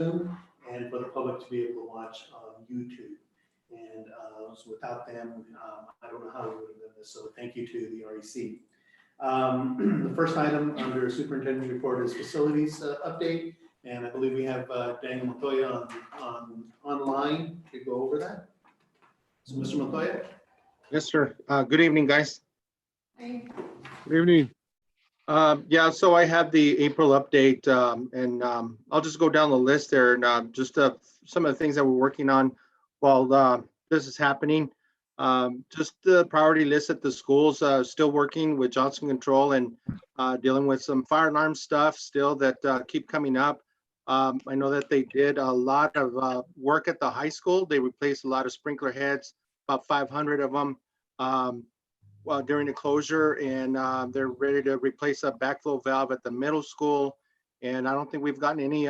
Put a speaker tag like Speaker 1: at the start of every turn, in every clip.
Speaker 1: Zoom, and for the public to be able to watch on YouTube. And so without them, I don't know how we would have done this. So thank you to the REC. The first item under superintendent's report is facilities update. And I believe we have Daniel Montoya online to go over that. So Mr. Montoya?
Speaker 2: Yes, sir. Good evening, guys.
Speaker 3: Hey.
Speaker 4: Good evening.
Speaker 2: Yeah, so I have the April update, and I'll just go down the list there and just some of the things that we're working on while this is happening. Just the priority list at the schools, still working with Johnson Control and dealing with some fire alarm stuff still that keep coming up. I know that they did a lot of work at the high school. They replaced a lot of sprinkler heads, about 500 of them. Well, during the closure, and they're ready to replace a backflow valve at the middle school. And I don't think we've gotten any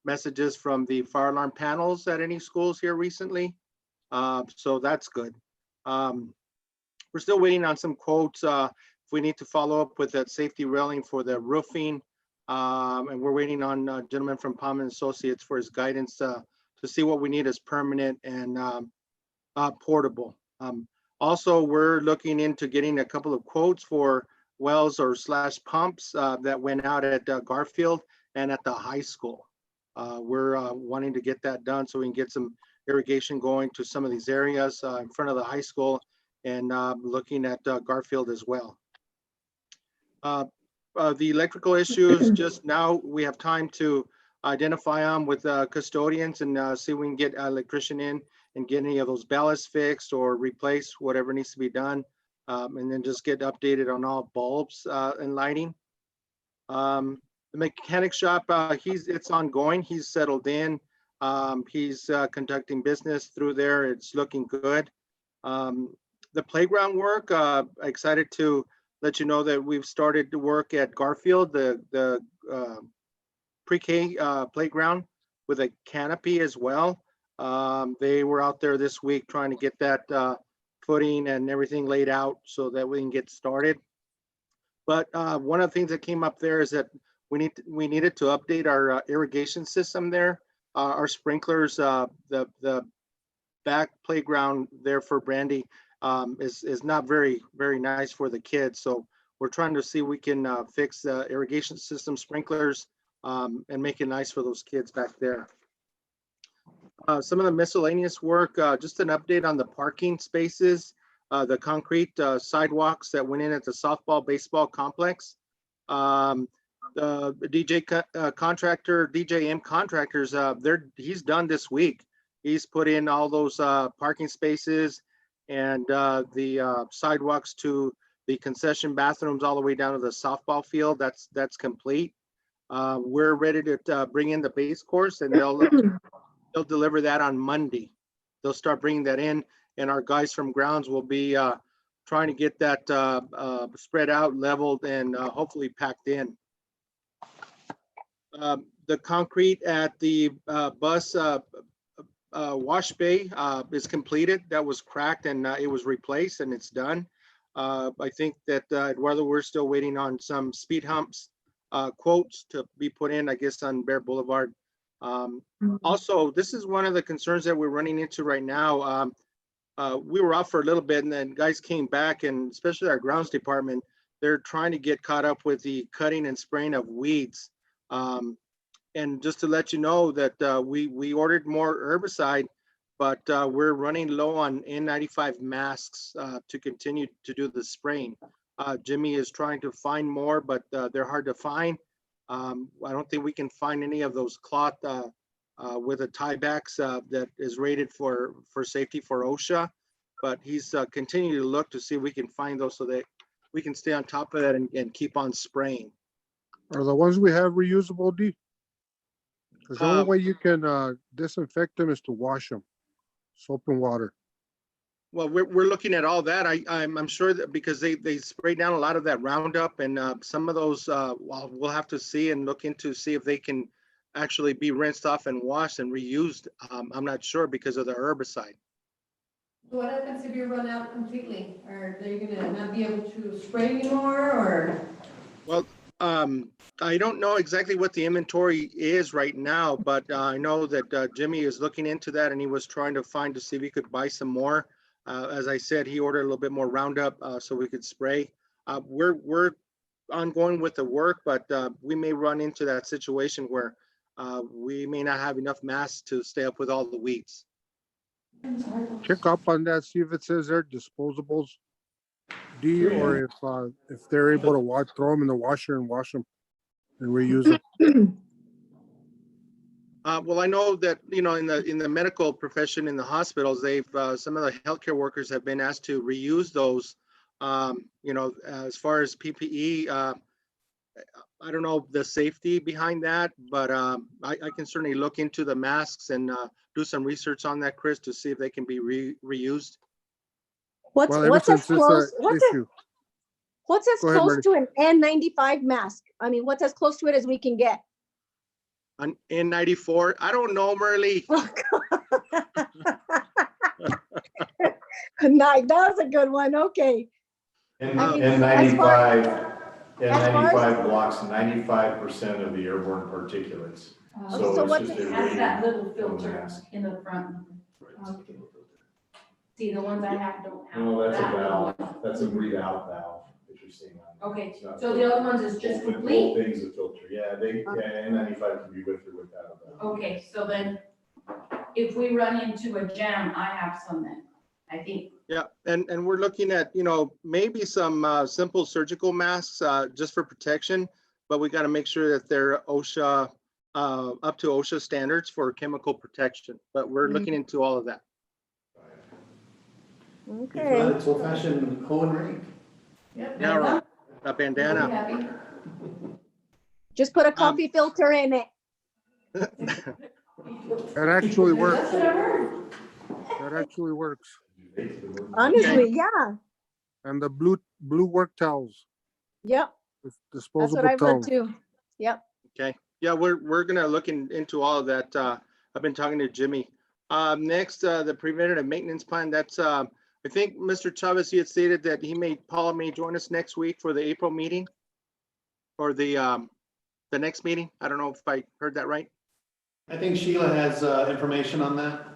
Speaker 2: messages from the fire alarm panels at any schools here recently. So that's good. We're still waiting on some quotes. If we need to follow up with that safety railing for the roofing. And we're waiting on a gentleman from Palm and Associates for his guidance to see what we need as permanent and portable. Also, we're looking into getting a couple of quotes for wells or / pumps that went out at Garfield and at the high school. We're wanting to get that done so we can get some irrigation going to some of these areas in front of the high school and looking at Garfield as well. The electrical issues, just now we have time to identify them with custodians and see if we can get an electrician in and get any of those ballasts fixed or replace whatever needs to be done. And then just get updated on all bulbs and lighting. The mechanic shop, it's ongoing. He's settled in. He's conducting business through there. It's looking good. The playground work, excited to let you know that we've started to work at Garfield, the pre-K playground with a canopy as well. They were out there this week trying to get that footing and everything laid out so that we can get started. But one of the things that came up there is that we needed to update our irrigation system there. Our sprinklers, the back playground there for Brandy is not very nice for the kids. So we're trying to see if we can fix the irrigation system sprinklers and make it nice for those kids back there. Some of the miscellaneous work, just an update on the parking spaces, the concrete sidewalks that went in at the softball baseball complex. The contractor, DJM Contractors, he's done this week. He's put in all those parking spaces and the sidewalks to the concession bathrooms all the way down to the softball field. That's complete. We're ready to bring in the base course, and they'll deliver that on Monday. They'll start bringing that in, and our guys from grounds will be trying to get that spread out, leveled, and hopefully packed in. The concrete at the bus wash bay is completed. That was cracked and it was replaced and it's done. I think that Eduardo, we're still waiting on some speed humps quotes to be put in, I guess, on Bear Boulevard. Also, this is one of the concerns that we're running into right now. We were off for a little bit and then guys came back, and especially our grounds department, they're trying to get caught up with the cutting and spraying of weeds. And just to let you know that we ordered more herbicide, but we're running low on N95 masks to continue to do the spraying. Jimmy is trying to find more, but they're hard to find. I don't think we can find any of those cloth with a tiebacks that is rated for safety for OSHA, but he's continuing to look to see if we can find those so that we can stay on top of that and keep on spraying.
Speaker 4: Are the ones we have reusable, D? Because the only way you can disinfect them is to wash them, soap and water.
Speaker 2: Well, we're looking at all that. I'm sure that because they spray down a lot of that Roundup, and some of those well, we'll have to see and look into see if they can actually be rinsed off and washed and reused. I'm not sure because of the herbicide.
Speaker 3: What happens if you run out completely? Are they gonna not be able to spray anymore, or?
Speaker 2: Well, I don't know exactly what the inventory is right now, but I know that Jimmy is looking into that and he was trying to find to see if he could buy some more. As I said, he ordered a little bit more Roundup so we could spray. We're ongoing with the work, but we may run into that situation where we may not have enough masks to stay up with all the weeds.
Speaker 4: Check up on that, see if it says they're disposables, D, or if they're able to wash, throw them in the washer and wash them and reuse them.
Speaker 2: Well, I know that, you know, in the medical profession, in the hospitals, they've some of the healthcare workers have been asked to reuse those. You know, as far as PPE, I don't know the safety behind that, but I can certainly look into the masks and do some research on that, Chris, to see if they can be reused.
Speaker 4: Well, ever
Speaker 5: What's as
Speaker 4: since it's
Speaker 5: close?
Speaker 4: an issue.
Speaker 5: What's as
Speaker 4: Go ahead,
Speaker 5: close
Speaker 4: Marty.
Speaker 5: to an N95 mask? I mean, what's as close to it as we can get?
Speaker 2: An N94, I don't know, Merle.
Speaker 5: Nice, that was a good one. Okay.
Speaker 6: And
Speaker 5: I mean,
Speaker 6: N95,
Speaker 5: as far as-
Speaker 6: N95 blocks 95% of the airborne particulates.
Speaker 5: So
Speaker 6: So it's
Speaker 5: what's
Speaker 6: just
Speaker 5: it-
Speaker 6: a
Speaker 7: Has that
Speaker 6: rating
Speaker 7: little
Speaker 6: on the
Speaker 7: filter
Speaker 6: mask.
Speaker 7: in the front. See, the ones I have don't have.
Speaker 6: No, that's a
Speaker 7: that
Speaker 6: valve,
Speaker 7: little-
Speaker 6: that's a breathe out valve that you're seeing on.
Speaker 7: Okay,
Speaker 6: It's not
Speaker 7: so the other ones is just
Speaker 6: the whole
Speaker 7: complete?
Speaker 6: thing's a filter, yeah, N95 can be with or without a valve.
Speaker 7: Okay, so then if we run into a jam, I have some then, I think.
Speaker 2: Yeah, and we're looking at, you know, maybe some simple surgical masks just for protection, but we got to make sure that they're OSHA, up to OSHA standards for chemical protection. But we're looking into all of that.
Speaker 1: If not,
Speaker 5: Okay.
Speaker 1: it's old fashioned hoe and rake.
Speaker 3: Yep.
Speaker 2: Yeah, right. A
Speaker 3: We'll be
Speaker 2: bandana.
Speaker 3: happy.
Speaker 5: Just put a coffee filter in it.
Speaker 4: That actually works.
Speaker 3: That's what I heard.
Speaker 4: That actually works.
Speaker 5: Honestly, yeah.
Speaker 4: And the blue work towels,
Speaker 5: Yep.
Speaker 4: with
Speaker 5: That's what
Speaker 4: disposable
Speaker 5: I've heard
Speaker 4: towels.
Speaker 5: too. Yep.
Speaker 2: Okay, yeah, we're gonna look into all of that. I've been talking to Jimmy. Next, the preventative maintenance plan. That's I think Mr. Chavez, he had stated that Paula may join us next week for the April meeting, or the next meeting. I don't know if I heard that right.
Speaker 1: I think Sheila has information on that.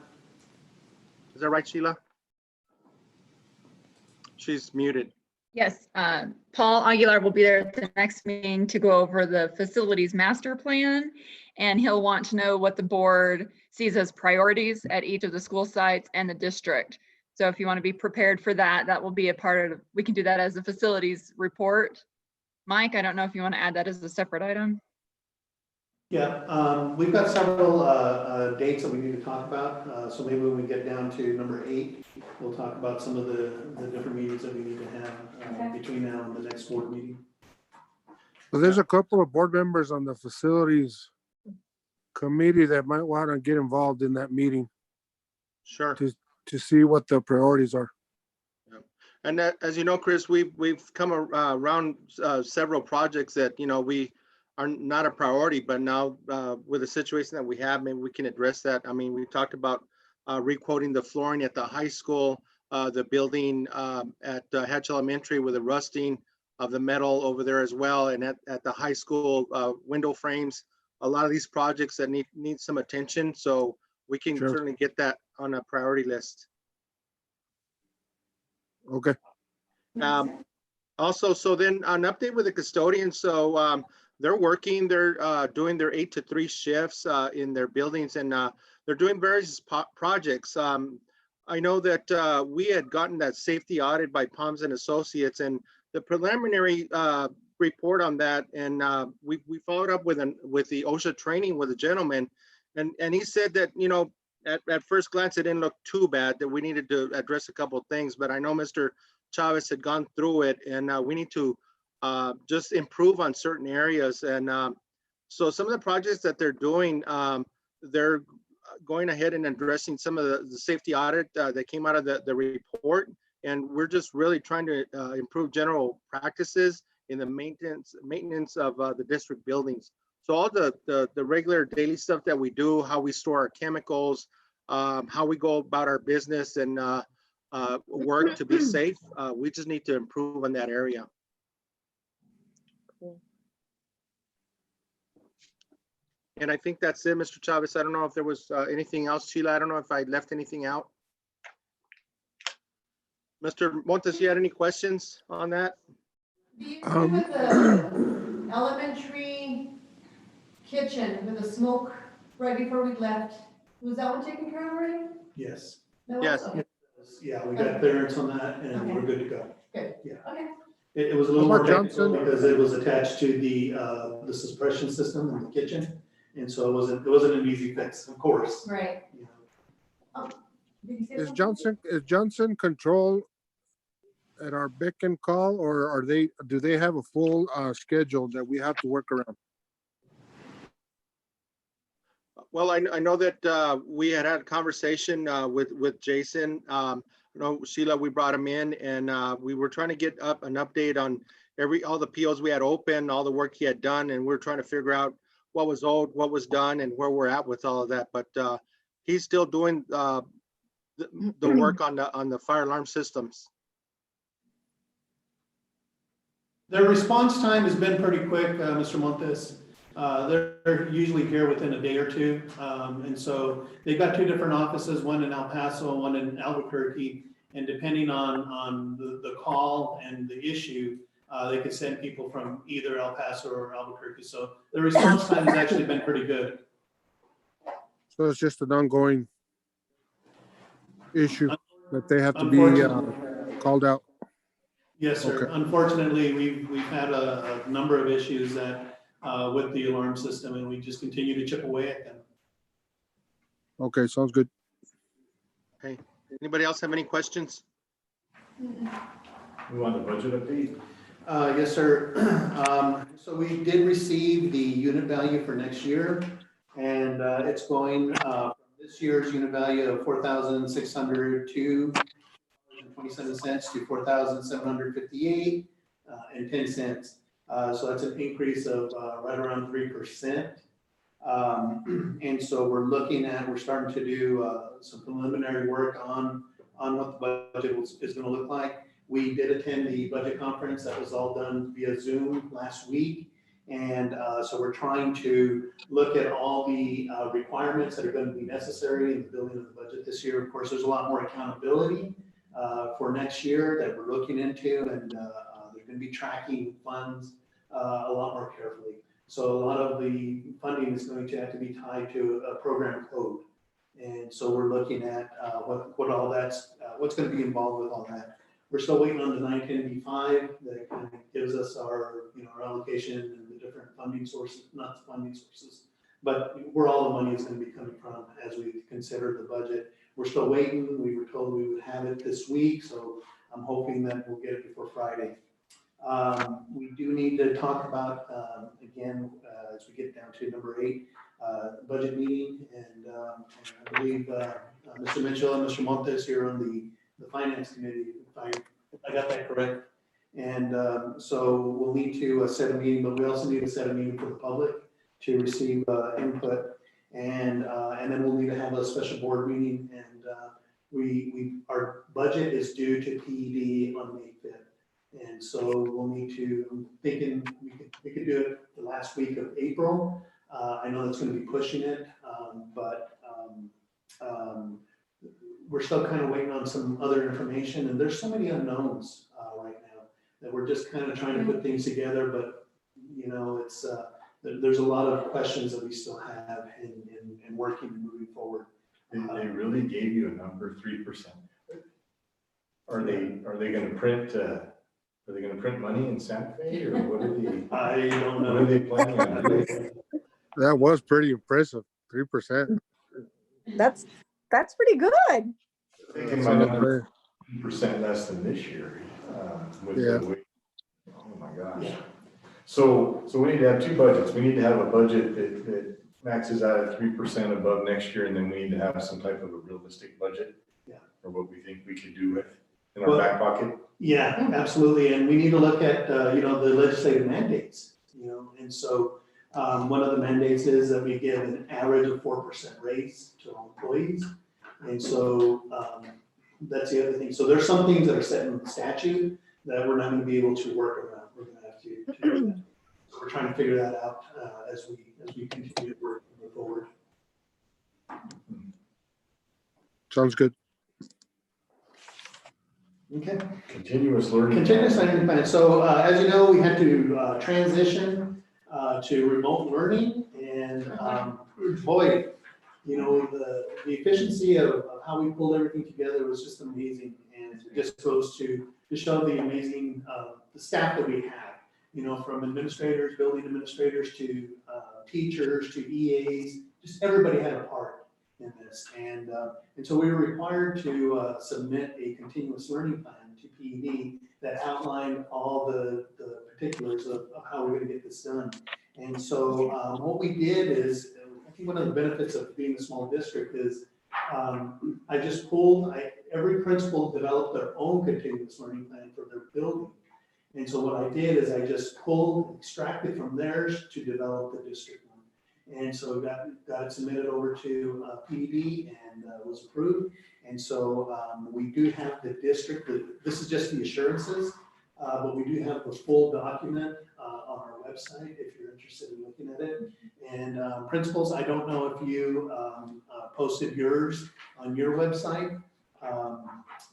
Speaker 2: Is that right, Sheila? She's muted.
Speaker 8: Yes, Paul Aguilar will be there at the next meeting to go over the facilities master plan. And he'll want to know what the board sees as priorities at each of the school sites and the district. So if you want to be prepared for that, that will be a part of, we can do that as a facilities report. Mike, I don't know if you want to add that as a separate item.
Speaker 1: Yeah, we've got several dates that we need to talk about. So maybe when we get down to number 8, we'll talk about some of the different meetings that we need to have
Speaker 3: Okay.
Speaker 1: between now and the next board meeting.
Speaker 4: So there's a couple of board members on the facilities committee that might want to get involved in that meeting
Speaker 2: Sure.
Speaker 4: to see what the priorities are.
Speaker 2: And that, as you know, Chris, we've come around several projects that, you know, we are not a priority, but now with the situation that we have, maybe we can address that. I mean, we talked about re-quoting the flooring at the high school, the building at Hatch Elementary with the rusting of the metal over there as well, and at the high school window frames. A lot of these projects that need some attention, so we can
Speaker 4: Sure.
Speaker 2: certainly get that on a priority list.
Speaker 4: Okay.
Speaker 2: Also, so then an update with the custodians. So they're working, they're doing their 8 to 3 shifts in their buildings, and they're doing various projects. I know that we had gotten that safety audit by Palms and Associates, and the preliminary report on that, and we followed up with the OSHA training with a gentleman, and he said that, you know, at first glance, it didn't look too bad, that we needed to address a couple of things, but I know Mr. Chavez had gone through it, and we need to just improve on certain areas. And so some of the projects that they're doing, they're going ahead and addressing some of the safety audit that came out of the report. And we're just really trying to improve general practices in the maintenance of the district buildings. So all the regular daily stuff that we do, how we store our chemicals, how we go about our business and work to be safe, we just need to improve on that area. And I think that's it, Mr. Chavez. I don't know if there was anything else, Sheila. I don't know if I left anything out. Mr. Montes, you had any questions on that?
Speaker 3: Do you agree with the elementary kitchen with the smoke right before we left? Was that one taken care of already?
Speaker 1: Yes.
Speaker 3: That was?
Speaker 2: Yes.
Speaker 3: Okay.
Speaker 1: Yeah, we got clearance on that and we're good to go.
Speaker 3: Good.
Speaker 1: Yeah.
Speaker 3: Okay.
Speaker 1: It was a little
Speaker 4: How
Speaker 1: more
Speaker 4: about
Speaker 1: technical
Speaker 4: Johnson?
Speaker 1: because it was attached to the suppression system in the kitchen. And so it wasn't an easy fix, of course.
Speaker 3: Right.
Speaker 1: You know.
Speaker 3: Did you say
Speaker 4: Is
Speaker 3: something?
Speaker 4: Johnson control at our beck and call, or do they have a full schedule that we have to work around?
Speaker 2: Well, I know that we had a conversation with Jason. You know, Sheila, we brought him in and we were trying to get up an update on all the POs we had open, all the work he had done, and we we're trying to figure out what was owed, what was done, and where we're at with all of that. But he's still doing the work on the fire alarm systems.
Speaker 1: Their response time has been pretty quick, Mr. Montes. They're usually here within a day or two. And so they've got two different offices, one in El Paso, one in Albuquerque. And depending on the call and the issue, they could send people from either El Paso or Albuquerque. So the response time has actually been pretty good.
Speaker 4: So it's just an ongoing issue that they have to be called out.
Speaker 1: Yes, sir.
Speaker 4: Okay.
Speaker 1: Unfortunately, we've had a number of issues that with the alarm system, and we just continue to chip away at them.
Speaker 4: Okay, sounds good.
Speaker 2: Okay. Anybody else have any questions?
Speaker 6: We want the budget update?
Speaker 1: Yes, sir. So we did receive the unit value for next year, and it's going from this year's unit value of $4,602.27 to $4,758.10. So that's an increase of right around 3%. And so we're starting to do some preliminary work on what the budget is going to look like. We did attend the budget conference that was all done via Zoom last week. And so we're trying to look at all the requirements that are going to be necessary in the building of the budget this year. Of course, there's a lot more accountability for next year that we're looking into, and there's going to be tracking funds a lot more carefully. So a lot of the funding is going to have to be tied to a program code. And so we're looking at what all that's, what's going to be involved with all that. We're still waiting on the 910B5 that kind of gives us our, our allocation and the different funding sources, not the funding sources, but where all the money is going to be coming from as we consider the budget. We're still waiting. We were told we would have it this week, so I'm hoping that we'll get it before Friday. We do need to talk about, again, as we get down to number 8, budget meeting, and I believe Mr. Mitchell and Mr. Montes here on the finance committee, if I got that correct. And so we'll need to set a meeting, but we also need to set a meeting for the public to receive input. And then we'll need to have a special board meeting. And our budget is due to PED on May 5th. And so we'll need to, I'm thinking we could do it the last week of April. I know that's going to be pushing it, but we're still kind of waiting on some other information, and there's so many unknowns right now that we're just kind of trying to put things together. But it's there's a lot of questions that we still have in working and moving forward.
Speaker 6: They really gave you a number, 3%. Are they going to print? Are they going to print money in Santa Fe, or what are they?
Speaker 1: I don't
Speaker 6: What are
Speaker 1: know.
Speaker 6: they planning on doing?
Speaker 4: That was pretty impressive. 3%.
Speaker 5: That's pretty good.
Speaker 6: Thinking my number 2% less than this year. With the way, oh my gosh.
Speaker 1: Yeah.
Speaker 6: So we need to have two budgets. We need to have a budget that maxes out at 3% above next year, and then we need to have some type of a realistic budget.
Speaker 1: Yeah.
Speaker 6: Or what we think we could do with in our back pocket.
Speaker 1: Yeah, absolutely. And we need to look at, the legislative mandates, and so one of the mandates is that we give an average of 4% raise to all employees. And so that's the other thing. So there's some things that are set in statute that we're not going to be able to work around. We're going to have to do that. So we're trying to figure that out as we continue to work. forward.
Speaker 4: Sounds good.
Speaker 1: Okay.
Speaker 6: Continuous learning.
Speaker 1: Continuous learning plan. So as you know, we had to transition to remote learning, and boy, the efficiency of how we pulled everything together was just amazing, and it just goes to show the amazing the staff that we have. From administrators, building administrators, to teachers, to EAs, just everybody had a part in this, and so we were required to submit a continuous learning plan to PED that outlined all the particulars of how we're going to get this done. And so what we did is, I think one of the benefits of being a small district is I just pulled, every principal developed their own continuous learning plan for their building. And so what I did is I just extracted from theirs to develop the district one. And so got it submitted over to PED and was approved. And so we do have the district, this is just the assurances, but we do have the full document on our website if you're interested in looking at it. And principals, I don't know if you posted yours on your website,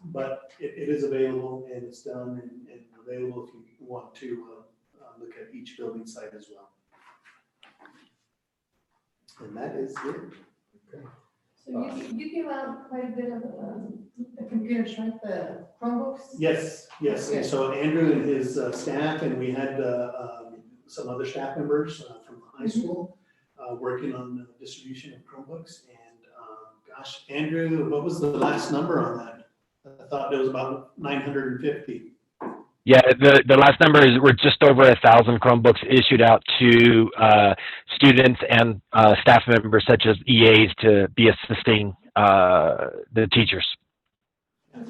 Speaker 1: but it is available, and it's done and available if you want to look at each building site as well. And that is it.
Speaker 3: So you give out quite a bit of the computers, right, the Chromebooks?
Speaker 1: Yes. And so Andrew and his staff, and we had some other staff members from the high school working on the distribution of Chromebooks. And gosh, Andrew, what was the last number on that? I thought it was about 950.
Speaker 9: Yeah, the last number is we're just over 1,000 Chromebooks issued out to students and staff members such as EAs to be assisting the teachers.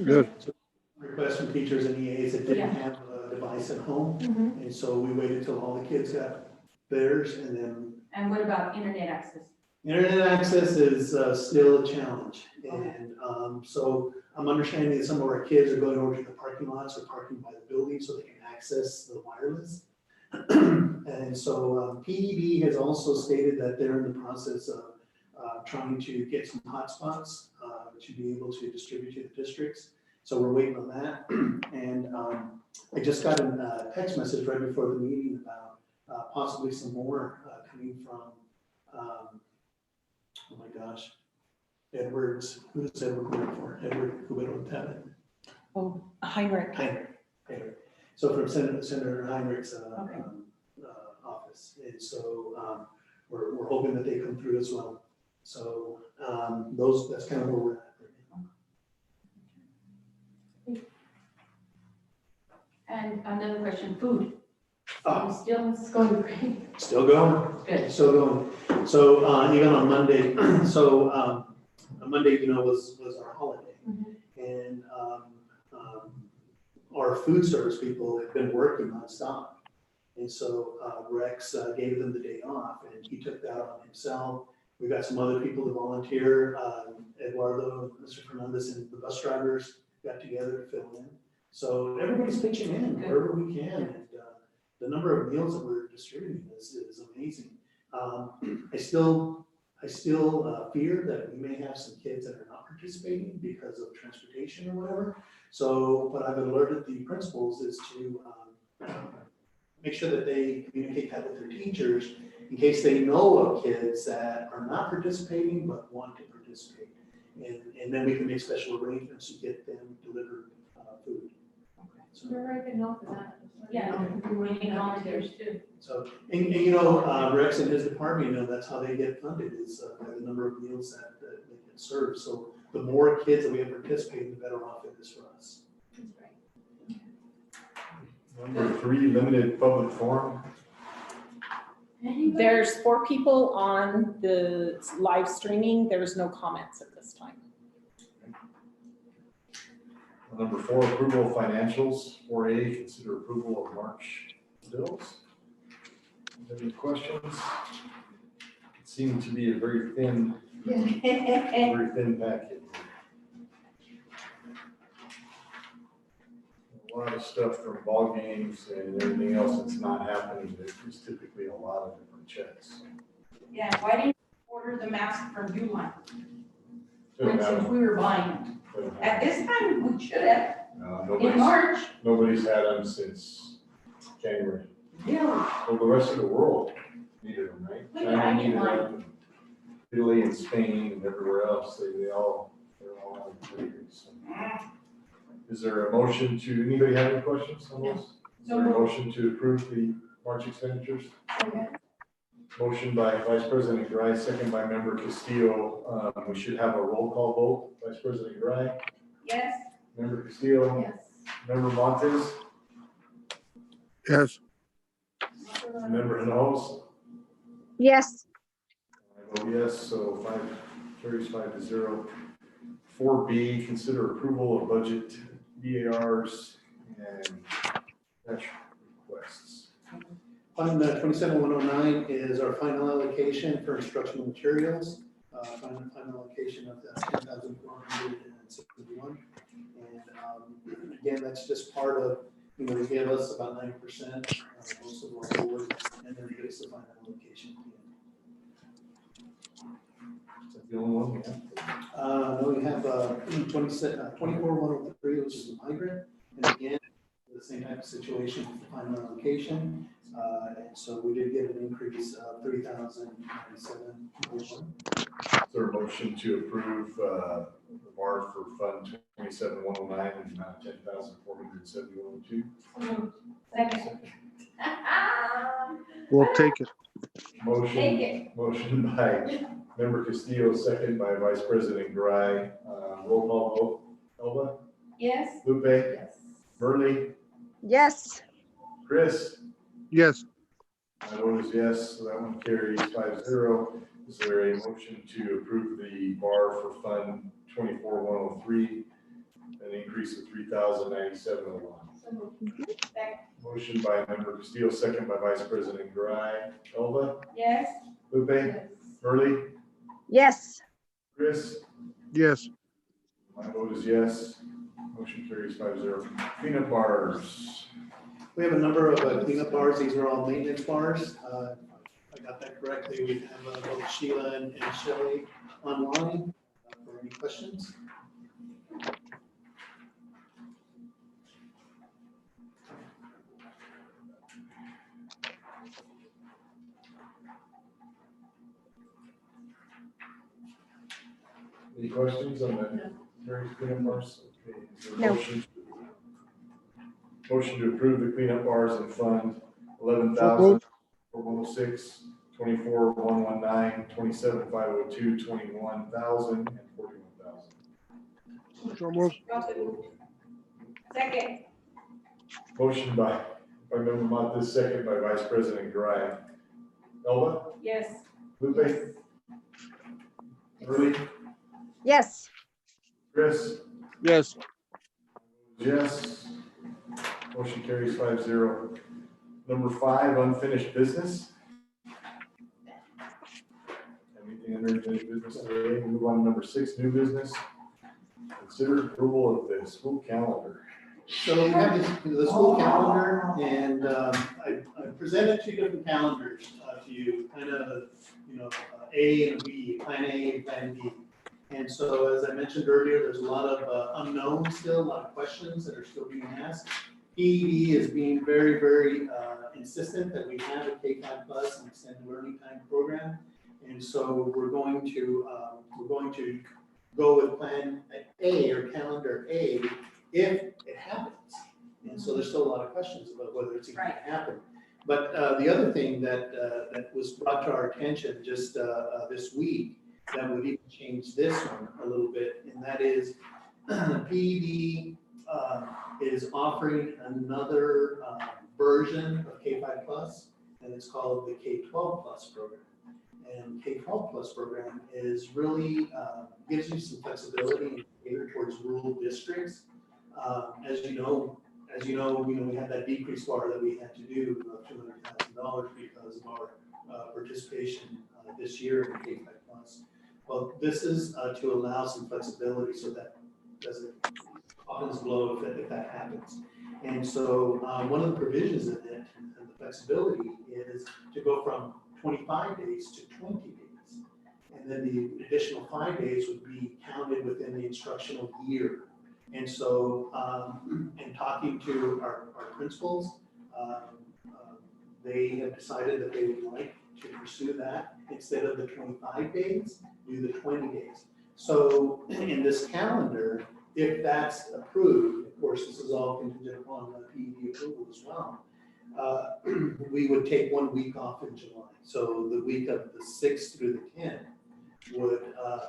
Speaker 4: Good.
Speaker 1: So, requests from teachers and EAs that didn't have a device at home.
Speaker 3: Mhm.
Speaker 1: And so we waited till all the kids got theirs, and then
Speaker 7: And what about internet access?
Speaker 1: internet access is still a challenge.
Speaker 7: Okay.
Speaker 1: And so I'm understanding that some of our kids are going over to the parking lots or parking by the building so they can access the wireless. And so PED has also stated that they're in the process of trying to get some hotspots to be able to distribute to the districts. So we're waiting on that. And I just got a text message right before the meeting about possibly some more coming from, oh my gosh, Edwards, who's Edward working for? Edward, who went on talent?
Speaker 10: Oh, Heinrich.
Speaker 1: Heinrich. So from Senator Heinrich's
Speaker 10: Okay.
Speaker 1: office. And so we're hoping that they come through as well. So that's kind of where we're at right now.
Speaker 7: And another question, food. Still,
Speaker 3: It's going great.
Speaker 1: Still going.
Speaker 7: Good.
Speaker 1: Still going. So even on Monday, so on Monday, was our holiday.
Speaker 3: Mhm.
Speaker 1: And our food service people have been working nonstop. And so Rex gave them the day off, and he took that on himself. We've got some other people to volunteer. Eduardo, Mr. Fernandez, and the bus drivers got together to fill in. So everybody's pitching in wherever we can. And the number of meals that we're distributing is amazing. I still fear that we may have some kids that are not participating because of transportation or whatever. So what I've alerted the principals is to make sure that they communicate that with their teachers in case they know of kids that are not participating but want to participate. And then we can make special arrangements to get them delivered food. So,
Speaker 3: We're right getting off of that.
Speaker 7: Yeah, we need volunteers too.
Speaker 1: so Rex and his department, that's how they get funded, is by the number of meals that they get served. So the more kids that we have participating, the better off it is for us.
Speaker 6: Number 3, limited public forum.
Speaker 10: There's 4 people on the live streaming. There's no comments at this time.
Speaker 6: Number 4, approval of financials. 4A, consider approval of March bills. Any questions? It seemed to be a very thin packet. A lot of stuff from ball games and everything else that's not happening. There's typically a lot of different checks.
Speaker 7: Yeah, why didn't order the mask from Uline, for
Speaker 6: Doesn't
Speaker 7: instance,
Speaker 6: have-
Speaker 7: we were buying them.
Speaker 6: doesn't
Speaker 7: At
Speaker 6: have-
Speaker 7: this time, we should have, in
Speaker 6: Nobody's,
Speaker 7: March.
Speaker 6: nobody's had them since January.
Speaker 7: Yeah.
Speaker 6: Well, the rest of the world needed them, right?
Speaker 7: Well, yeah,
Speaker 6: China
Speaker 7: I get
Speaker 6: needed
Speaker 7: mine.
Speaker 6: them, Italy and Spain and everywhere else, they're all out of delivery, so. Is there a motion to, anybody have any questions on this? Is there a motion to approve the March expenditures?
Speaker 7: Okay.
Speaker 6: Motion by Vice President Gray, second by Member Castillo. We should have a roll call vote. Vice President Gray,
Speaker 7: Yes.
Speaker 6: Member Castillo,
Speaker 7: Yes.
Speaker 6: Member Montes,
Speaker 4: Yes,
Speaker 6: Member Hinault.
Speaker 5: Yes,
Speaker 6: I vote yes, so carries 5-0. 4B, consider approval of budget BARs and cash requests.
Speaker 1: Fund 27109 is our final allocation for instructional materials. Final allocation of the 10,461. And again, that's just part of, they give us about 9%, most of our board, and then give us the final allocation.
Speaker 6: Is that the only one we have?
Speaker 1: No, we have 24103, which is a migrant, and again, the same type of situation with the final allocation. And so we did get an increase of 3,097.
Speaker 6: Is there a motion to approve the bar for Fund 27109 in the amount of 10,471.02?
Speaker 7: Second.
Speaker 4: we'll take it.
Speaker 6: Motion by Member Castillo, second by Vice President Gray. Roll call vote. Elba,
Speaker 7: Yes.
Speaker 6: Lupe,
Speaker 7: Yes.
Speaker 6: Burley,
Speaker 5: yes,
Speaker 6: Chris.
Speaker 4: Yes,
Speaker 6: My vote is yes, so that one carries 5-0. Is there a motion to approve the bar for Fund 24103, an increase of 3,097.01? Motion by Member Castillo, second by Vice President Gray. Elba,
Speaker 7: Yes.
Speaker 6: Lupe,
Speaker 7: Yes.
Speaker 6: Burley,
Speaker 5: yes,
Speaker 6: Chris.
Speaker 4: yes,
Speaker 6: My vote is yes. Motion carries 5-0. Peanut bars.
Speaker 1: We have a number of cleanup bars. These are all maintenance bars. I got that correctly. We have both Sheila and Shelley online for any questions.
Speaker 6: Any questions on the various cleanup bars? Okay, is there a
Speaker 5: No.
Speaker 6: motion to approve the cleanup bars in Fund
Speaker 4: So
Speaker 6: 11,406, 24,119, 27,502, 21,000, and 41,000.
Speaker 4: so move.
Speaker 7: Second.
Speaker 6: Motion by Member Montes, second by Vice President Gray. Elba,
Speaker 7: Yes.
Speaker 6: Lupe, Burley,
Speaker 5: yes,
Speaker 6: Chris.
Speaker 4: Yes,
Speaker 6: Yes. Motion carries 5-0. Number 5, unfinished business. Anything under unfinished business today? We move on to number 6, new business. Consider approval of the school calendar.
Speaker 1: So we have the school calendar, and I presented 2 different calendars to you, kind of, A and B, Plan A and Plan B. And so, as I mentioned earlier, there's a lot of unknowns still, a lot of questions that are still being asked. PED is being very, very insistent that we have a K-5 plus and extended learning time program. And so we're going to go with Plan A or Calendar A if it happens. And so there's still a lot of questions about whether it's even going to happen. But the other thing that was brought to our attention just this week that would even change this one a little bit, and that is PED is offering another version of K-5 plus, and it's called the K-12 plus program. And K-12 plus program is really gives you some flexibility and cater towards rural districts. As you know, we had that decrease bar that we had to do of $200,000 because of our participation this year in K-5 plus. Well, this is to allow some flexibility so that doesn't often blow if that happens. And so one of the provisions in it and the flexibility is to go from 25 days to 20 days. and then the additional 5 days would be counted within the instructional year. And so, in talking to our principals, they have decided that they would like to pursue that instead of the 25 days, do the 20 days. So in this calendar, if that's approved, of course, this is all contingent upon the PED approval as well, we would take 1 week off in July. So the week of the 6th through the 10th would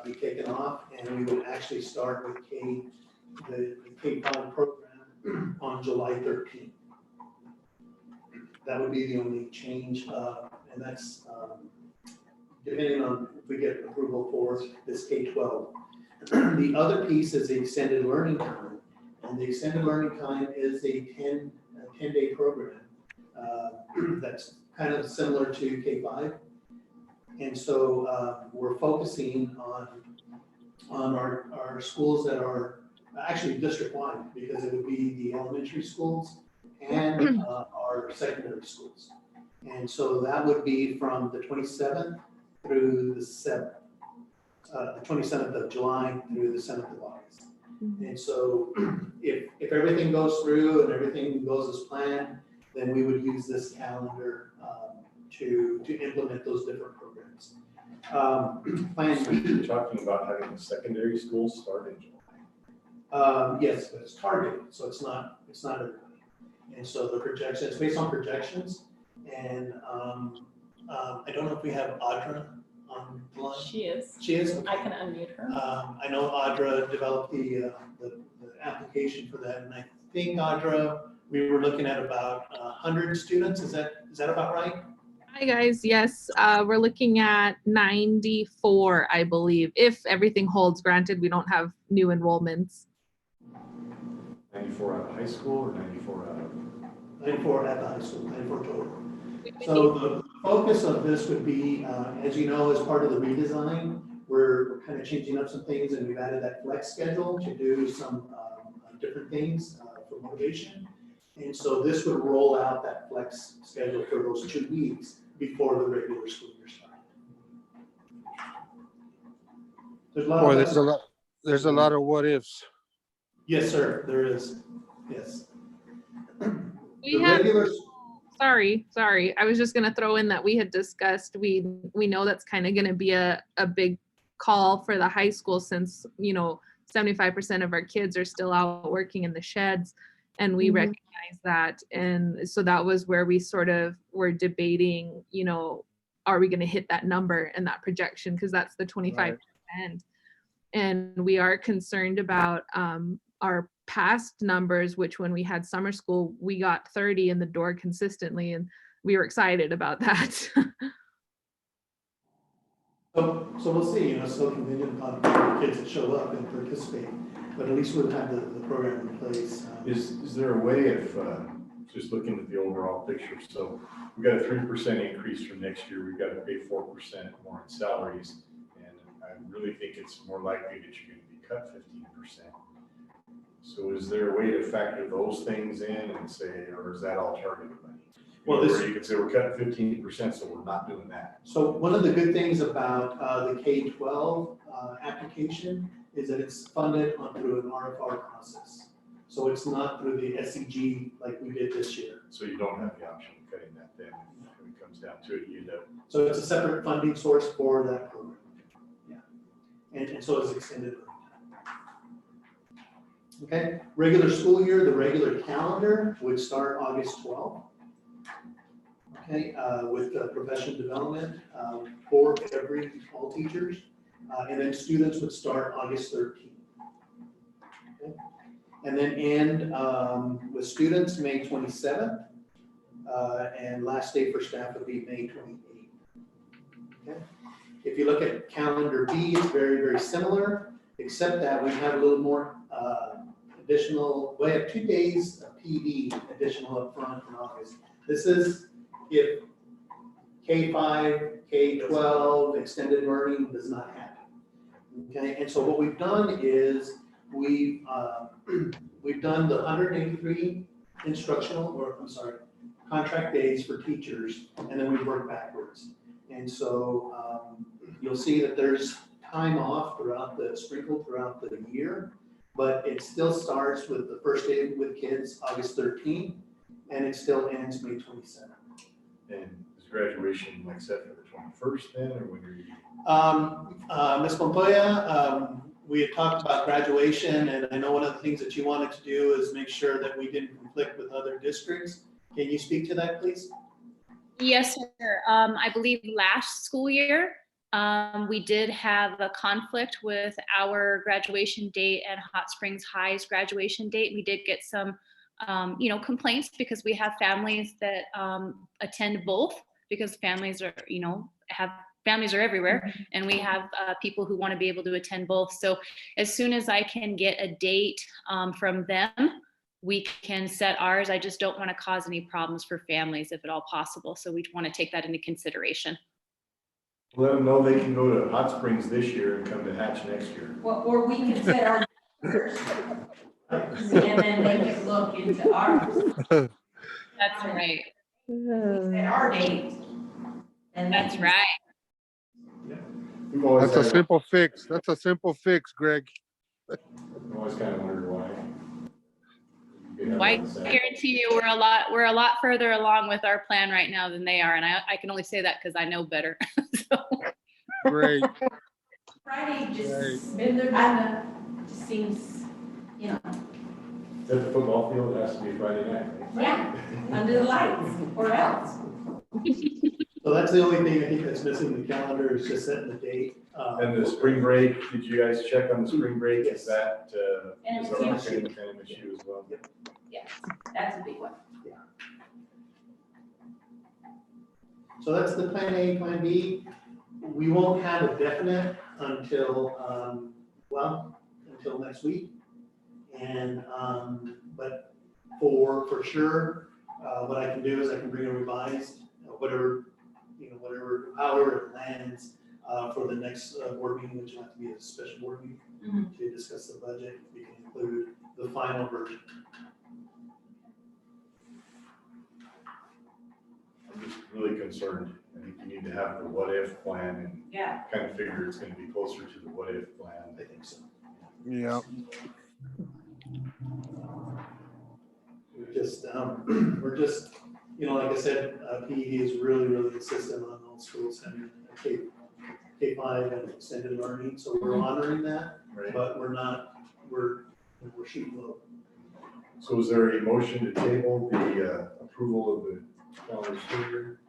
Speaker 1: be taken off, and we would actually start with the K-5 program on July 13th. That would be the only change, and that's depending on if we get approval for this K-12. The other piece is the extended learning time, and the extended learning time is a 10-day program that's kind of similar to K-5. And so we're focusing on our schools that are actually district-wide, because it would be the elementary schools and our secondary schools. And so that would be from the 27th through the 7th, the 27th of July through the 7th of August. And so if everything goes through and everything goes as planned, then we would use this calendar to implement those different programs. Plan
Speaker 6: So
Speaker 1: B.
Speaker 6: you're talking about having the secondary schools start in July.
Speaker 1: Yes, but it's targeted, so it's not everybody. And so the projection, it's based on projections. And I don't know if we have Audra on the line.
Speaker 10: She is.
Speaker 1: She is?
Speaker 10: I can unmute her.
Speaker 1: I know Audra developed the application for that, and I think, Audra, we were looking at about 100 students. Is that about right?
Speaker 11: Hi guys, yes, we're looking at 94, I believe, if everything holds. Granted, we don't have new enrollments.
Speaker 6: 94 out of high school or 94 out of?
Speaker 1: 94 at the high school, 94 total. So the focus of this would be, as you know, as part of the redesign, we're kind of changing up some things, and we've added that flex schedule to do some different things for motivation. And so this would roll out that flex schedule for those 2 weeks before the regular school year starts. There's a lot
Speaker 4: Boy,
Speaker 1: of
Speaker 4: there's a lot of what ifs.
Speaker 1: Yes, sir, there is. Yes.
Speaker 11: We
Speaker 1: The
Speaker 11: had,
Speaker 1: regular,
Speaker 11: sorry, I was just gonna throw in that we had discussed, we know that's kind of gonna be a big call for the high school, since, 75% of our kids are still out working in the sheds, and we recognize that. And so that was where we sort of were debating, are we gonna hit that number and that projection, because that's the 25%. And we are concerned about our past numbers, which when we had summer school, we got 30 in the door consistently, and we were excited about that.
Speaker 1: so we'll see, still contingent upon the kids that show up and participate, but at least we'll have the program in place.
Speaker 6: Is there a way of, just looking at the overall picture, so we've got a 3% increase from next year, we've got to pay 4% more in salaries, and I really think it's more likely that you're going to be cut 15%. So is there a way to factor those things in and say, or is that all targeted money?
Speaker 1: Well,
Speaker 6: Or you could say we're cutting 15%, so we're not doing that.
Speaker 1: So one of the good things about the K-12 application is that it's funded through an RFR process. So it's not through the SEG like we did this year.
Speaker 6: So you don't have the option of cutting that then, when it comes down to it, you know.
Speaker 1: So it's a separate funding source for that program. Yeah. And so it's extended. Okay, regular school year, the regular calendar would start August 12th. Okay, with professional development for all teachers. And then students would start August 13th. Okay. And then end with students May 27th. And last day for staff would be May 28th. Okay. If you look at calendar B, it's very, very similar, except that we have a little more additional, we have 2 days of PD additional up front in August. This is if K-5, K-12, extended learning does not happen. Okay, and so what we've done is we've done the 183 contract days for teachers, and then we work backwards. And so, you'll see that there's time off sprinkled throughout the year, but it still starts with the first day with kids, August 13th, and it still ends May 27th.
Speaker 6: And is graduation like set for the 21st then, or when are you?
Speaker 1: Ms. Montoya, we had talked about graduation, and I know one of the things that you wanted to do is make sure that we didn't conflict with other districts. Can you speak to that, please?
Speaker 12: Yes, sir. I believe last school year, we did have a conflict with our graduation date and Hot Springs High's graduation date. We did get some, complaints because we have families that attend both, because families are, families are everywhere, and we have people who want to be able to attend both. So as soon as I can get a date from them, we can set ours. I just don't want to cause any problems for families if at all possible. So we want to take that into consideration.
Speaker 6: Let them know they can go to Hot Springs this year and come to Hatch next year.
Speaker 7: Well, or we can set our first, and then they can look into ours.
Speaker 12: That's right.
Speaker 7: Set our date. And
Speaker 12: That's right.
Speaker 6: We've always
Speaker 4: That's a
Speaker 6: had-
Speaker 4: simple fix. That's a simple fix, Greg.
Speaker 6: I've always kind of wondered why. You have
Speaker 12: I
Speaker 6: that set.
Speaker 12: guarantee you we're a lot further along with our plan right now than they are. And I can only say that because I know better. So.
Speaker 4: Great.
Speaker 7: Friday
Speaker 4: Right.
Speaker 7: just,
Speaker 3: Been there, done that.
Speaker 7: just seems,
Speaker 6: At the football field, it has to be Friday night. Right?
Speaker 7: yeah, under the lights, or else.
Speaker 1: So that's the only thing I think that's missing in the calendar is just setting the date.
Speaker 6: And the spring break, did you guys check on the spring break? Is that,
Speaker 7: And
Speaker 6: is
Speaker 7: it's
Speaker 6: that
Speaker 7: huge.
Speaker 6: an kind of issue as well?
Speaker 7: Yeah, that's a big one.
Speaker 1: So that's the plan A, plan B. We won't have a definite until, until next week. And, but for sure, what I can do is I can bring a revised, however it lands, for the next board meeting, which will have to be a special board meeting to discuss the budget. We can include the final version.
Speaker 6: I'm just really concerned. I think you need to have the what if plan and
Speaker 7: Yeah.
Speaker 6: kind of figure it's going to be closer to the what if plan.
Speaker 1: I think so.
Speaker 4: Yeah.
Speaker 1: We're just, like I said, PED is really, really insistent on all schools having K-5 and extended learning, so we're honoring that,
Speaker 6: Right.
Speaker 1: but we're shooting low.
Speaker 6: So is there a motion to table the approval of the calendar school year?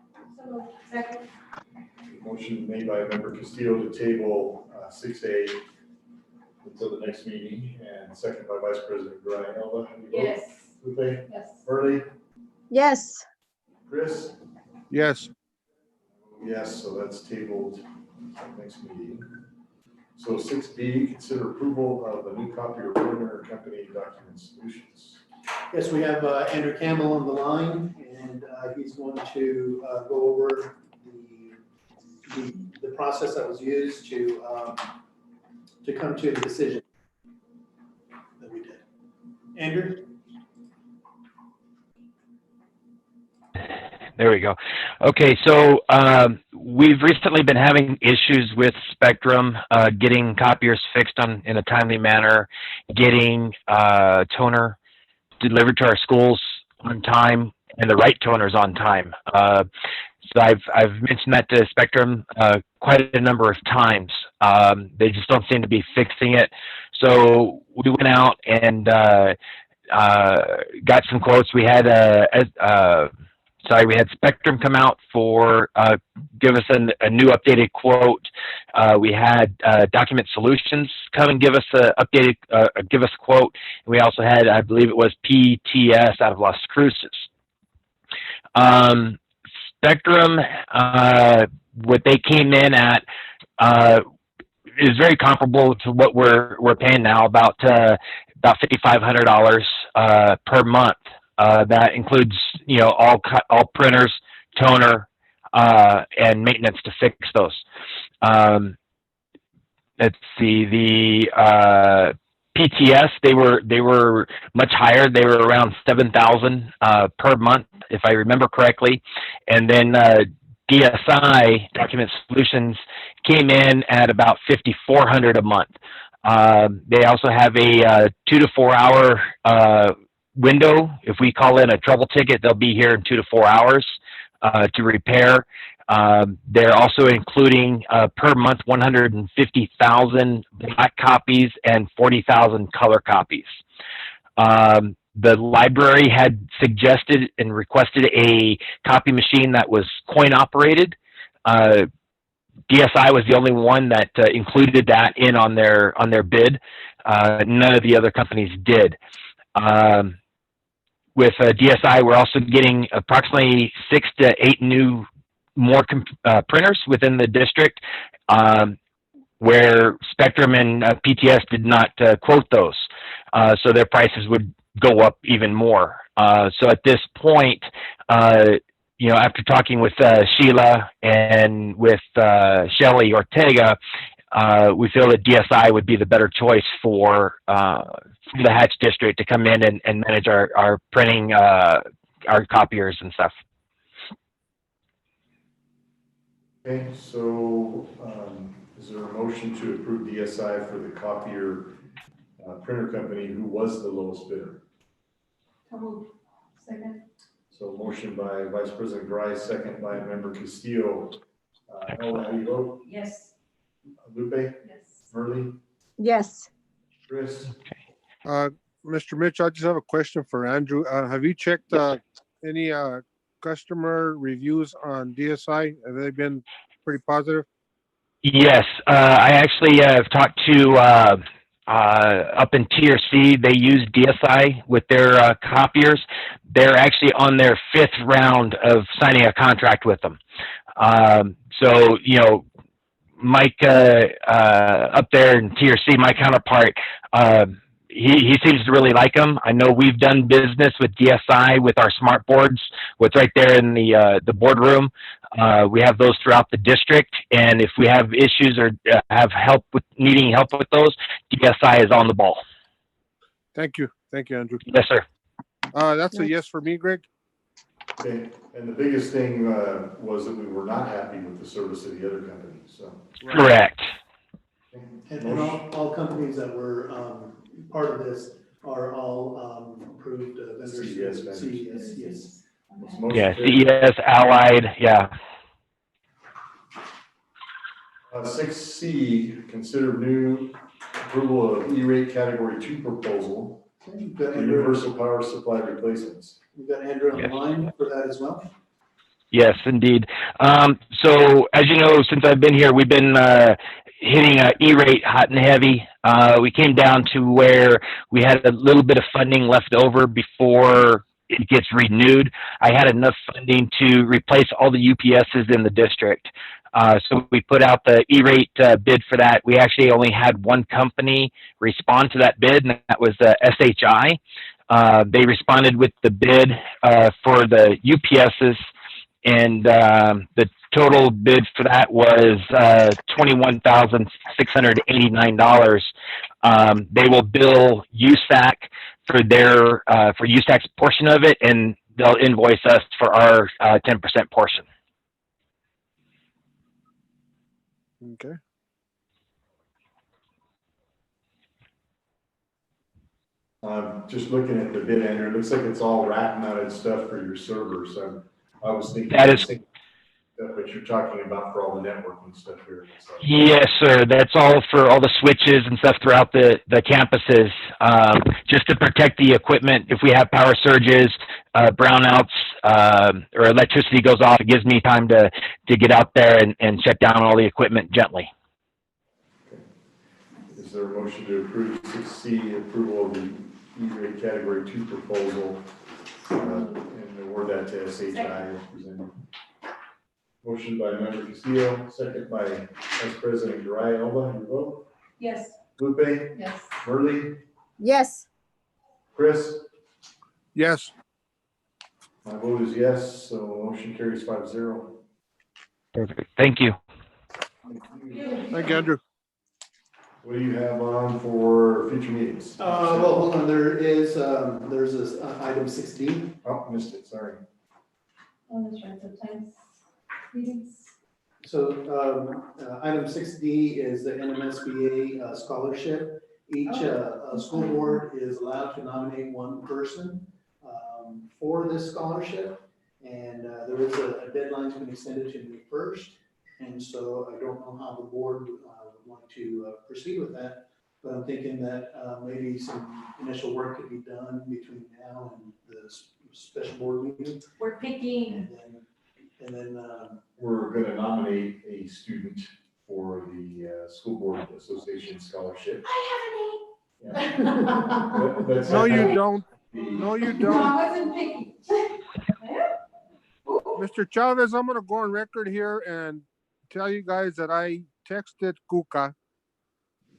Speaker 3: Second.
Speaker 6: Motion made by member Castillo to table 6A until the next meeting, and second by Vice President Brian Elba. How do you vote?
Speaker 7: Yes.
Speaker 6: Lupe,
Speaker 7: Yes.
Speaker 6: Burley,
Speaker 5: Yes.
Speaker 6: Chris?
Speaker 4: Yes.
Speaker 6: Yes, so that's tabled until next meeting. So 6B, consider approval of a new copier printer company Document Solutions.
Speaker 1: Yes, we have Andrew Campbell on the line, and he's going to go over the process that was used to come to the decision that we did. Andrew?
Speaker 9: There we go. Okay, so we've recently been having issues with Spectrum getting copiers fixed in a timely manner, getting toner delivered to our schools on time, and the right toners on time. So I've mentioned that to Spectrum quite a number of times. They just don't seem to be fixing it. So we went out and got some quotes. We had we had Spectrum come out for give us a new updated quote. We had Document Solutions come and give us a quote. And we also had, I believe it was PTS out of Las Cruces. Spectrum, what they came in at is very comparable to what we're paying now, about $5,500 per month. That includes, all printers, toner, and maintenance to fix those. Let's see, the PTS, they were much higher. They were around $7,000 per month, if I remember correctly. And then DSI, Document Solutions, came in at about $5,400 a month. They also have a 2 to 4 hour window. If we call in a trouble ticket, they'll be here in 2 to 4 hours to repair. They're also including per month 150,000 black copies and 40,000 color copies. The library had suggested and requested a copy machine that was coin operated. DSI was the only one that included that in on their bid. None of the other companies did. With DSI, we're also getting approximately 6 to 8 more printers within the district, where Spectrum and PTS did not quote those. So their prices would go up even more. So at this point, after talking with Sheila and with Shelly Ortega, we feel that DSI would be the better choice for the Hatch District to come in and manage our printing, our copiers and stuff.
Speaker 6: Okay, so is there a motion to approve DSI for the copier printer company who was the lowest bidder?
Speaker 3: So moved. Second.
Speaker 6: So motion by Vice President Grice, second by Member Castillo. Ella, how do you vote?
Speaker 7: Yes.
Speaker 6: Lupe?
Speaker 7: Yes.
Speaker 6: Murley?
Speaker 5: Yes.
Speaker 6: Chris?
Speaker 4: Mr. Mitch, I just have a question for Andrew. Have you checked any customer reviews on DSI? Have they been pretty positive?
Speaker 9: Yes, I actually have talked to up in TRC. They use DSI with their copiers. They're actually on their 5th round of signing a contract with them. So, Mike up there in TRC, my counterpart, he seems to really like them. I know we've done business with DSI with our smart boards, what's right there in the boardroom. We have those throughout the district, and if we have issues or have needing help with those, DSI is on the ball.
Speaker 4: Thank you, Andrew.
Speaker 9: Yes, sir.
Speaker 4: That's a yes for me, Greg.
Speaker 6: Okay, and the biggest thing was that we were not happy with the service of the other company, so.
Speaker 9: Correct.
Speaker 1: And all companies that were part of this are all approved vendors.
Speaker 6: CES vendors.
Speaker 1: CES, yes.
Speaker 9: Yeah, CES, Allied, yeah.
Speaker 6: 6C, consider new approval of E-rate category 2 proposal for universal power supply replacements.
Speaker 1: We've got Andrew on the line for that as well.
Speaker 9: Yes, indeed. So as you know, since I've been here, we've been hitting E-rate hot and heavy. We came down to where we had a little bit of funding left over before it gets renewed. I had enough funding to replace all the UPSs in the district. So we put out the E-rate bid for that. We actually only had one company respond to that bid, and that was SHI. They responded with the bid for the UPSs, and the total bid for that was $21,689. They will bill USAC for their for USAC's portion of it, and they'll invoice us for our 10% portion.
Speaker 4: Okay.
Speaker 6: Just looking at the bid, Andrew, it looks like it's all rack mounted stuff for your servers. I was thinking.
Speaker 9: That is.
Speaker 6: That's what you're talking about for all the networking stuff here. So.
Speaker 9: Yes, sir. That's all for all the switches and stuff throughout the campuses, just to protect the equipment. If we have power surges, brownouts, or electricity goes off, it gives me time to get out there and shut down all the equipment gently.
Speaker 6: Okay. Is there a motion to approve 6C, approval of the E-rate category 2 proposal, and award that to SHI as presented? Motion by Member Castillo, second by Vice President Garay. Elba, your vote?
Speaker 3: Yes.
Speaker 6: Lupe?
Speaker 3: Yes.
Speaker 6: Murley?
Speaker 5: Yes.
Speaker 6: Chris?
Speaker 4: Yes.
Speaker 6: My vote is yes, so motion carries 5-0.
Speaker 9: Perfect. Thank you.
Speaker 4: Thank you, Andrew.
Speaker 6: What do you have on for future meetings?
Speaker 1: Well, hold on, there's this item 6D.
Speaker 6: Oh, missed it, sorry.
Speaker 3: Oh, that's right, sometimes. Meetings.
Speaker 1: So item 6D is the NMSBA scholarship. Each school board is allowed to nominate one person for this scholarship. And there is a deadline that's been extended to May 1st. And so I don't know how the board would want to proceed with that. But I'm thinking that maybe some initial work could be done between now and the special board meeting.
Speaker 7: We're picking,
Speaker 1: And then
Speaker 6: We're gonna nominate a student for the School Board Association Scholarship.
Speaker 7: I
Speaker 6: Yeah.
Speaker 7: have a name.
Speaker 6: That's-
Speaker 4: No, you don't.
Speaker 6: The-
Speaker 4: No, you
Speaker 3: No,
Speaker 4: don't.
Speaker 3: I wasn't picky.
Speaker 4: Mr. Chavez, I'm gonna go on record here and tell you guys that I texted Kuka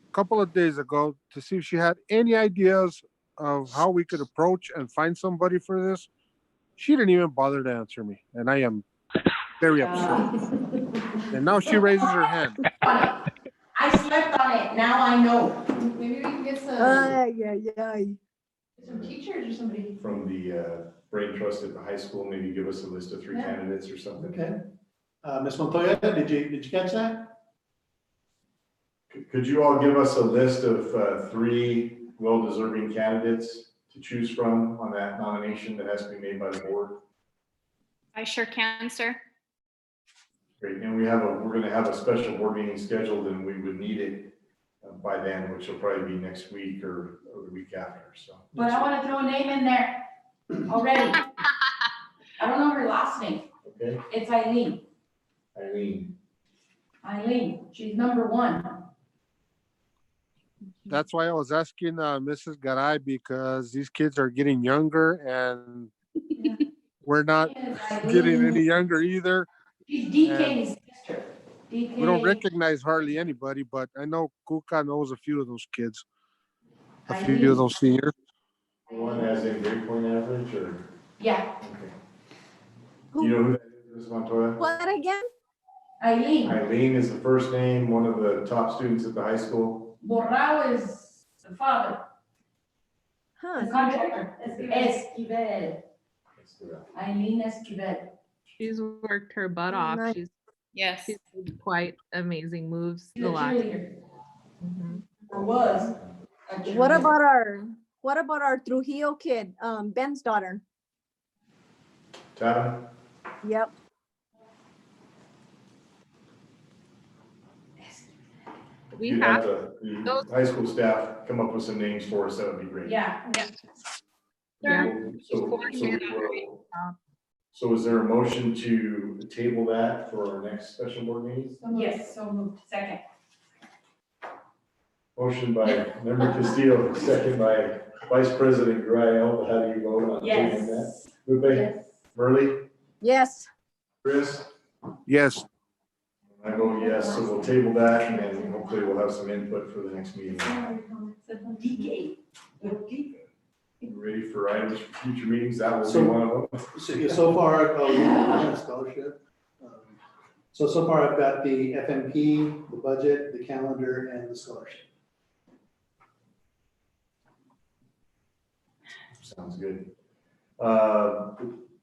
Speaker 4: a couple of days ago to see if she had any ideas of how we could approach and find somebody for this. She didn't even bother to answer me, and I am very upset. And now she raises her hand.
Speaker 7: I slept on it, now I know.
Speaker 3: Maybe we can get some teachers or somebody.
Speaker 6: From the Brain Trust at the high school, maybe give us a list of 3
Speaker 3: Yeah.
Speaker 6: candidates or something.
Speaker 1: okay. Ms. Montoya, did you catch that?
Speaker 6: Could you all give us a list of 3 well-deserving candidates to choose from on that nomination that has to be made by the board?
Speaker 12: I sure can, sir.
Speaker 6: Great, and we're gonna have a special board meeting scheduled, and we would need it by then, which will probably be next week or the week after, so.
Speaker 7: But I wanna throw a name in there already. I don't know her last name.
Speaker 6: Okay,
Speaker 7: It's Eileen.
Speaker 6: Eileen,
Speaker 7: She's number 1.
Speaker 4: That's why I was asking Mrs. Garay, because these kids are getting younger and we're not getting any younger either.
Speaker 7: She's DK's sister. DK.
Speaker 4: We don't recognize hardly anybody, but I know Kuka knows a few of those kids. A few of those seniors.
Speaker 6: the one as in grade point average, or?
Speaker 7: Yeah,
Speaker 6: Okay. Do you know who that is, Ms. Montoya?
Speaker 5: What again?
Speaker 7: Eileen.
Speaker 6: Eileen is the first name, one of the top students at the high school.
Speaker 7: Borrao is the father,
Speaker 5: Huh.
Speaker 7: the contractor. Esquivel.
Speaker 6: Let's do that.
Speaker 7: Eileen Esquivel.
Speaker 11: She's worked her butt off.
Speaker 5: Nice.
Speaker 12: Yes.
Speaker 11: She's made quite amazing moves
Speaker 7: She's
Speaker 11: the
Speaker 7: a
Speaker 11: last.
Speaker 7: cheerleader,
Speaker 11: Mhm.
Speaker 7: or was. a
Speaker 5: What
Speaker 7: cheerleader.
Speaker 5: about our Trujillo kid, Ben's daughter?
Speaker 6: Tatum?
Speaker 5: Yep.
Speaker 11: We
Speaker 6: You'd
Speaker 11: have,
Speaker 6: the
Speaker 11: those-
Speaker 6: high school staff come up with some names for us, that would be great.
Speaker 7: Yeah.
Speaker 11: yeah,
Speaker 6: So is there a motion to table that for our next special board meeting?
Speaker 7: Yes, so moved. Second.
Speaker 6: Motion by Member Castillo, second by Vice President Grial. How do you vote on tabling that?
Speaker 7: Yes.
Speaker 6: Lupe,
Speaker 7: Yes.
Speaker 6: Murley,
Speaker 5: Yes.
Speaker 6: Chris?
Speaker 4: Yes.
Speaker 6: I vote yes, so we'll table that, and then hopefully we'll have some input for the next meeting.
Speaker 7: DK.
Speaker 6: Ready for items for future meetings? That will be one of them.
Speaker 1: So far, we have a scholarship. So far I've got the FMP, the budget, the calendar, and the scholarship.
Speaker 6: Sounds good.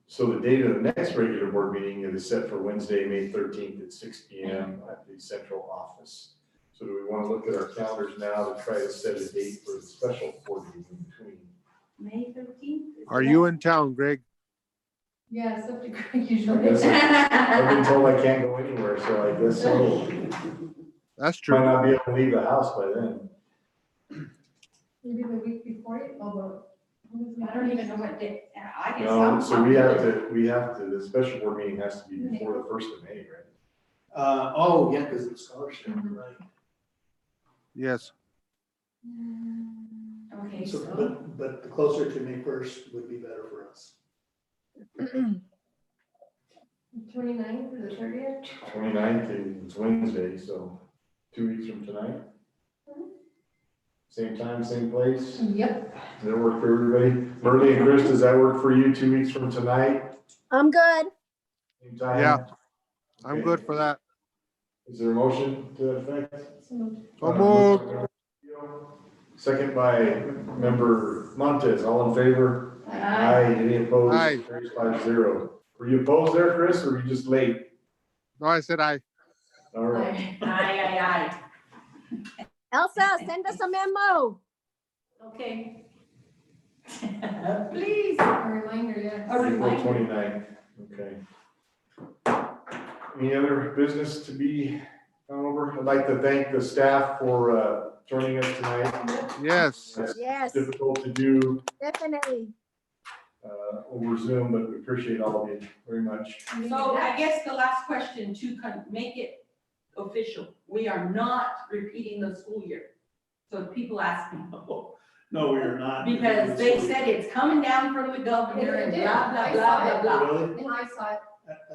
Speaker 6: So the date of the next regular board meeting is set for Wednesday, May 13th at 6 PM at the central office. So do we want to look at our calendars now to try to set a date for the special board meeting in between?
Speaker 7: May 13th?
Speaker 4: Are you in town, Greg?
Speaker 3: Yeah, it's up to Greg
Speaker 6: I
Speaker 3: usually.
Speaker 6: guess I've been told I can't go anywhere, so I guess so.
Speaker 4: That's
Speaker 6: Might
Speaker 4: true.
Speaker 6: not be able to leave the house by then.
Speaker 3: Maybe the week before it, although.
Speaker 7: I don't even know what day, I guess.
Speaker 6: No,
Speaker 7: I'm
Speaker 6: so we have to, the special board meeting has to be before the 1st of May, right?
Speaker 1: Oh, yeah, because of the scholarship, right.
Speaker 4: Yes.
Speaker 7: Okay,
Speaker 1: So,
Speaker 7: so,
Speaker 1: but the closer to May 1st would be better for us.
Speaker 3: 29th or the 30th?
Speaker 6: 29th is Wednesday, so 2 weeks from tonight. Same time, same place.
Speaker 3: Yep.
Speaker 6: Does that work for everybody? Murley and Chris, does that work for you 2 weeks from tonight?
Speaker 5: I'm good.
Speaker 6: Same time?
Speaker 4: Yeah. I'm
Speaker 6: Okay.
Speaker 4: good for that.
Speaker 6: Is there a motion to that effect?
Speaker 4: So moved.
Speaker 6: Second by member Montes, all in favor?
Speaker 7: Aye.
Speaker 6: Any opposed?
Speaker 4: Aye.
Speaker 6: Carries 5-0. Were you opposed there, Chris, or were you just late?
Speaker 4: No, I said aye.
Speaker 6: All right.
Speaker 7: Aye.
Speaker 5: Elsa, send us a memo.
Speaker 7: Okay. Please.
Speaker 3: A reminder, yes.
Speaker 7: A
Speaker 6: April
Speaker 7: reminder.
Speaker 6: 29th. Okay. Any other business to be gone over? I'd like to thank the staff for joining us tonight.
Speaker 4: Yes.
Speaker 6: It's
Speaker 5: Yes,
Speaker 6: difficult to do
Speaker 5: definitely.
Speaker 6: over Zoom, but we appreciate all of you very much.
Speaker 7: So I guess the last question to make it official, we are not repeating the school year. So people ask me,
Speaker 1: No, we are not.
Speaker 7: because they said it's coming down from the governor and blah, blah, blah, blah, blah.
Speaker 1: Really?
Speaker 3: And I saw it.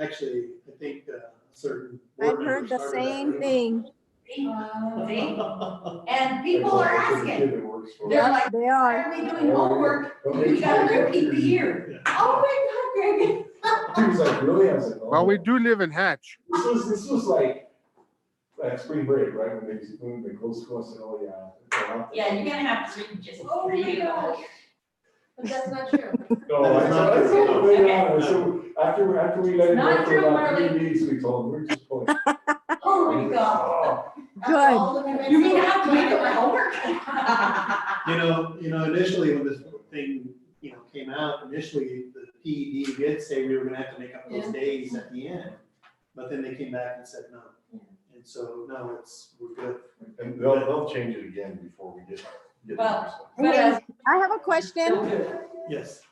Speaker 1: Actually, I think certain.
Speaker 5: I've
Speaker 1: board
Speaker 5: heard the
Speaker 1: members started that
Speaker 5: same
Speaker 1: rumor.
Speaker 5: thing.
Speaker 7: See? And people are asking, they're
Speaker 5: Yep,
Speaker 7: like,
Speaker 5: they
Speaker 7: why
Speaker 5: are.
Speaker 7: are we doing homework? We gotta repeat the year. Oh my God, Greg.
Speaker 6: She was like, really? I was like, oh.
Speaker 4: Well, we do live in Hatch.
Speaker 6: This was like spring break, right? When they closed school, I said, oh, yeah.
Speaker 7: Yeah, you're gonna have to read just
Speaker 3: Oh my
Speaker 7: read it all.
Speaker 3: gosh. But that's not true.
Speaker 6: No,
Speaker 1: That
Speaker 6: I
Speaker 1: is not
Speaker 6: said,
Speaker 1: true.
Speaker 6: later on, so after we let it
Speaker 7: Not
Speaker 6: go for
Speaker 7: true,
Speaker 6: about
Speaker 7: Marley.
Speaker 6: 3 weeks, we told them, we're just pulling.
Speaker 7: Oh my God.
Speaker 5: Good.
Speaker 7: You mean I have to make up my homework?
Speaker 1: Initially when this thing, came out, initially the PED did say we were gonna have to make up those
Speaker 3: Yeah.
Speaker 1: days at the end. But then they came back and said no. And so, no, we're good.
Speaker 6: And they'll change it again before we get
Speaker 7: Well,
Speaker 6: there. So.
Speaker 7: But as
Speaker 5: I have a question.
Speaker 1: Yes.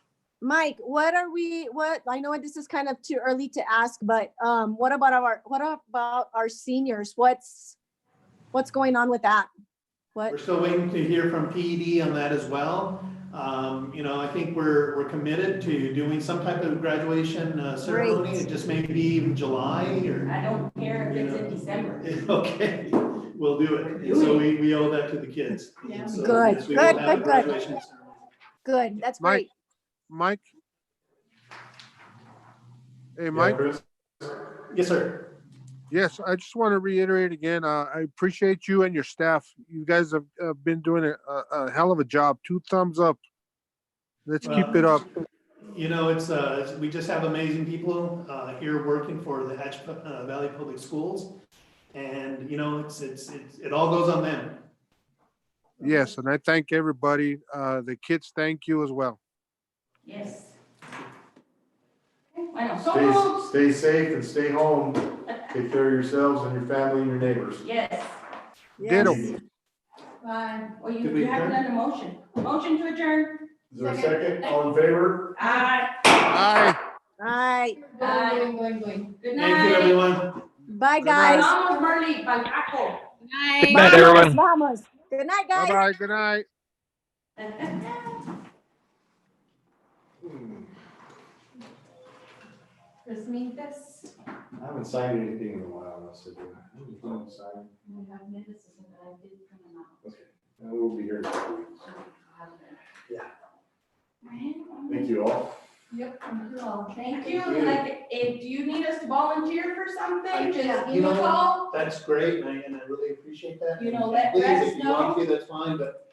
Speaker 5: Mike, what, I know this is kind of too early to ask, but what about our seniors? What's going on with that? What?
Speaker 1: We're still waiting to hear from PED on that as well. I think we're committed to doing some type of graduation ceremony.
Speaker 5: Great.
Speaker 1: It just may be even July or,
Speaker 7: I don't care if it's in December.
Speaker 1: okay, we'll do it. And so we owe that to the kids.
Speaker 3: Yeah.
Speaker 1: And so,
Speaker 5: Good,
Speaker 1: yes, we will
Speaker 5: good,
Speaker 1: have a
Speaker 5: good, good.
Speaker 1: graduation ceremony.
Speaker 5: Good, that's
Speaker 4: Mike.
Speaker 5: great.
Speaker 4: Mike? Hey,
Speaker 6: Yeah,
Speaker 4: Mike?
Speaker 6: Chris?
Speaker 1: Yes, sir.
Speaker 4: Yes, I just want to reiterate again, I appreciate you and your staff. You guys have been doing a hell of a job. 2 thumbs up. Let's keep it up.
Speaker 1: We just have amazing people here working for the Hatch Valley Public Schools. And, it all goes on them.
Speaker 4: Yes, and I thank everybody. The kids thank you as well.
Speaker 7: Yes. I know, so
Speaker 6: Stay safe and stay home. Take care of yourselves and your family and your neighbors.
Speaker 7: yes.
Speaker 4: Ditto.
Speaker 5: Yes.
Speaker 3: Bye.
Speaker 7: Well,
Speaker 1: Did
Speaker 7: you
Speaker 1: we
Speaker 7: haven't
Speaker 1: adjourn?
Speaker 7: done a motion. Motion to adjourn.
Speaker 6: Is there a second? All in favor?
Speaker 7: Aye.
Speaker 4: Bye.
Speaker 5: All right.
Speaker 3: Going.
Speaker 7: Good
Speaker 1: Thank you,
Speaker 7: night.
Speaker 1: everyone.
Speaker 5: Bye,
Speaker 4: Good night.
Speaker 5: guys.
Speaker 7: Vamos, Marley, pa'l Paco.
Speaker 9: Good night, everyone.
Speaker 5: Vamos. Good night, guys.
Speaker 4: Bye-bye. Good night.
Speaker 3: Christmas.
Speaker 6: I haven't signed anything in a while, I said, anything signed?
Speaker 3: I have notices that I did print them out.
Speaker 6: Okay, and we'll be here in a couple weeks.
Speaker 1: Yeah.
Speaker 6: Thank you all.
Speaker 3: Yep, thank you all.
Speaker 7: Thank you. Like, if you need us to volunteer for something, just
Speaker 3: Yeah.
Speaker 7: give me a call.
Speaker 1: That's great, and I really appreciate that.
Speaker 7: Let
Speaker 1: Please,
Speaker 7: Rex
Speaker 1: if you want
Speaker 7: know.
Speaker 1: to, that's fine, but